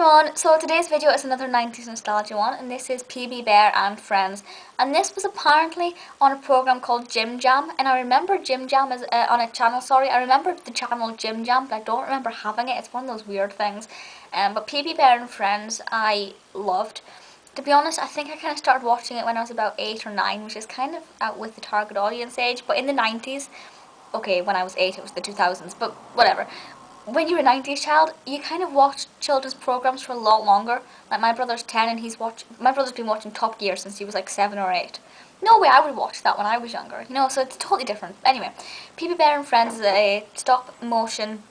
everyone, so today's video is another 90s nostalgia one, and this is PB Bear and Friends, and this was apparently on a program called Jim Jam, and I remember Jim Jam as on a channel, I remember the channel Jim Jam, but I don't remember having it. It's one of those weird things. But PB Bear and Friends I loved. To be honest, I think I kind of started watching it when I was about 8 or 9, which is kind of out with the target audience age, but in the 90s, okay, when I was 8 it was the 2000s, but whatever. When you're a 90s child, you kind of watch children's programs for a lot longer. Like my brother's 10 and my brother's been watching Top Gear since he was like 7 or 8. No way I would watch that when I was younger, you know, so it's totally different. Anyway, PB Bear and Friends is a stop motion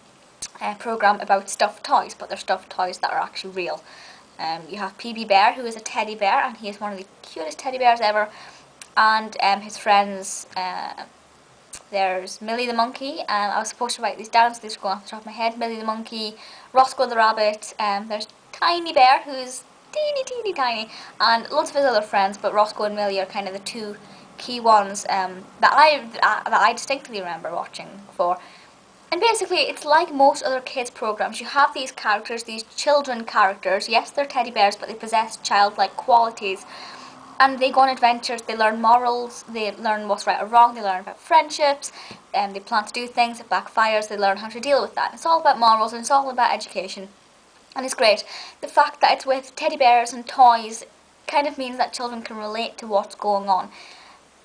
program about stuffed toys, but they're stuffed toys that are actually real. You have PB Bear, who is a teddy bear, and he is one of the cutest teddy bears ever, and his friends, there's Millie the monkey, I was supposed to write these down, so these are going off the top of my head. Millie the monkey, Roscoe the rabbit, there's Tiny Bear, who's teeny tiny, and lots of his other friends, but Roscoe and Millie are kind of the two key ones that I distinctly remember watching for. And basically, it's like most other kids' programs. You have these characters, these children characters. Yes, they're teddy bears, but they possess childlike qualities. And they go on adventures, they learn morals, they learn what's right or wrong, they learn about friendships, and they plan to do things, it backfires, they learn how to deal with that. It's all about morals and it's all about education. And it's great. The fact that it's with teddy bears and toys kind of means that children can relate to what's going on.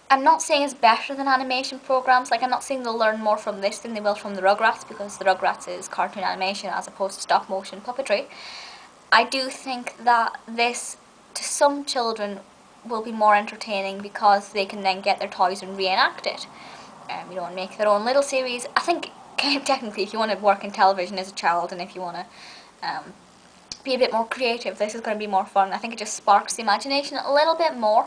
I'm not saying it's better than animation programs, like I'm not saying they'll learn more from this than they will from the Rugrats, because the Rugrats is cartoon animation as opposed to stop motion puppetry. I do think that this, to some children, will be more entertaining because they can then get their toys and reenact it. You know, and make their own little series. I think, technically, if you want to work in television as a child and if you want to be a bit more creative, this is going to be more fun. I think it just sparks the imagination a little bit more.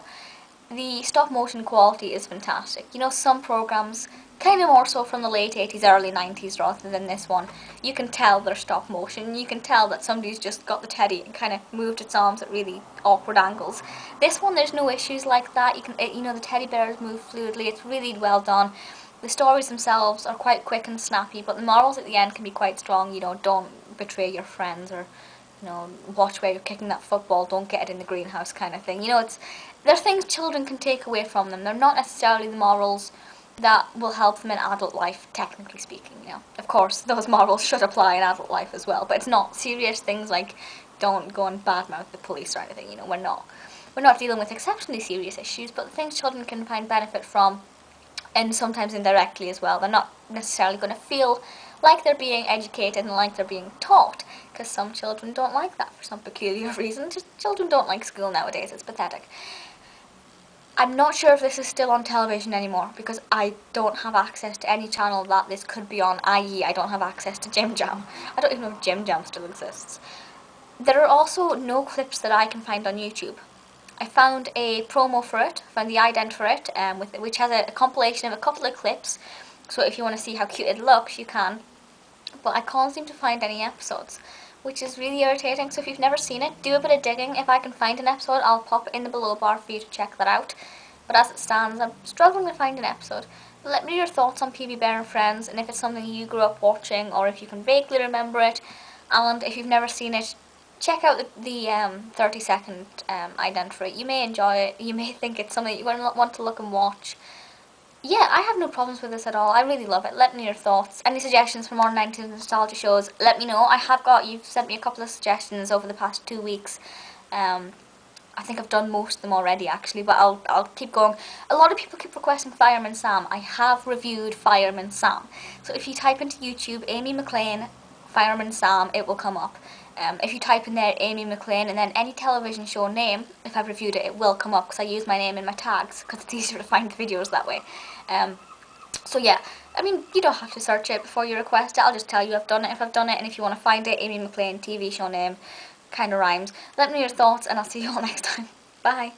The stop motion quality is fantastic. You know, some programs, kind of more so from the late 80s, early 90s rather than this one, you can tell they're stop motion. You can tell that somebody's just got the teddy and kind of moved its arms at really awkward angles. This one, there's no issues like that. You know, the teddy bears move fluidly. It's really well done. The stories themselves are quite quick and snappy, but the morals at the end can be quite strong. You know, don't betray your friends, or, you know, watch where you're kicking that football, don't get it in the greenhouse kind of thing. You know, they're things children can take away from them. They're not necessarily the morals that will help them in adult life, technically speaking, you know. Of course, those morals should apply in adult life as well, but it's not serious things like don't go and badmouth the police or anything, you know. We're not dealing with exceptionally serious issues, but the things children can find benefit from, and sometimes indirectly as well. They're not necessarily going to feel like they're being educated and like they're being taught, because some children don't like that for some peculiar reason. Just children don't like school nowadays. It's pathetic. I'm not sure if this is still on television anymore, because I don't have access to any channel that this could be on, i.e. I don't have access to Jim Jam. I don't even know if Jim Jam still exists. There are also no clips that I can find on YouTube. I found a promo for it, found the ident for it, which has a compilation of a couple of clips, so if you want to see how cute it looks, you can. But I can't seem to find any episodes, which is really irritating. So if you've never seen it, do a bit of digging. If I can find an episode, I'll pop it in the below bar for you to check that out. But as it stands, I'm struggling to find an episode. But let me know your thoughts on PB Bear and Friends, and if it's something you grew up watching, or if you can vaguely remember it. And if you've never seen it, check out the 30-second ident for it. You may enjoy it. You may think it's something you're going to want to look and watch. Yeah, I have no problems with this at all. I really love it. Let me know your thoughts. Any suggestions for more 90s nostalgia shows, let me know. You've sent me a couple of suggestions over the past 2 weeks. I think I've done most of them already, actually, but I'll keep going. A lot of people keep requesting Fireman Sam. I have reviewed Fireman Sam. So if you type into YouTube, Amy McLean, Fireman Sam, it will come up. If you type in there Amy McLean and then any television show name, if I've reviewed it, it will come up, because I use my name in my tags, because it's easier to find the videos that way. So yeah, I mean, you don't have to search it before you request it. I'll just tell you I've done it if I've done it, and if you want to find it, Amy McLean TV show name, kind of rhymes. Let me know your thoughts, and I'll see you all next time. Bye.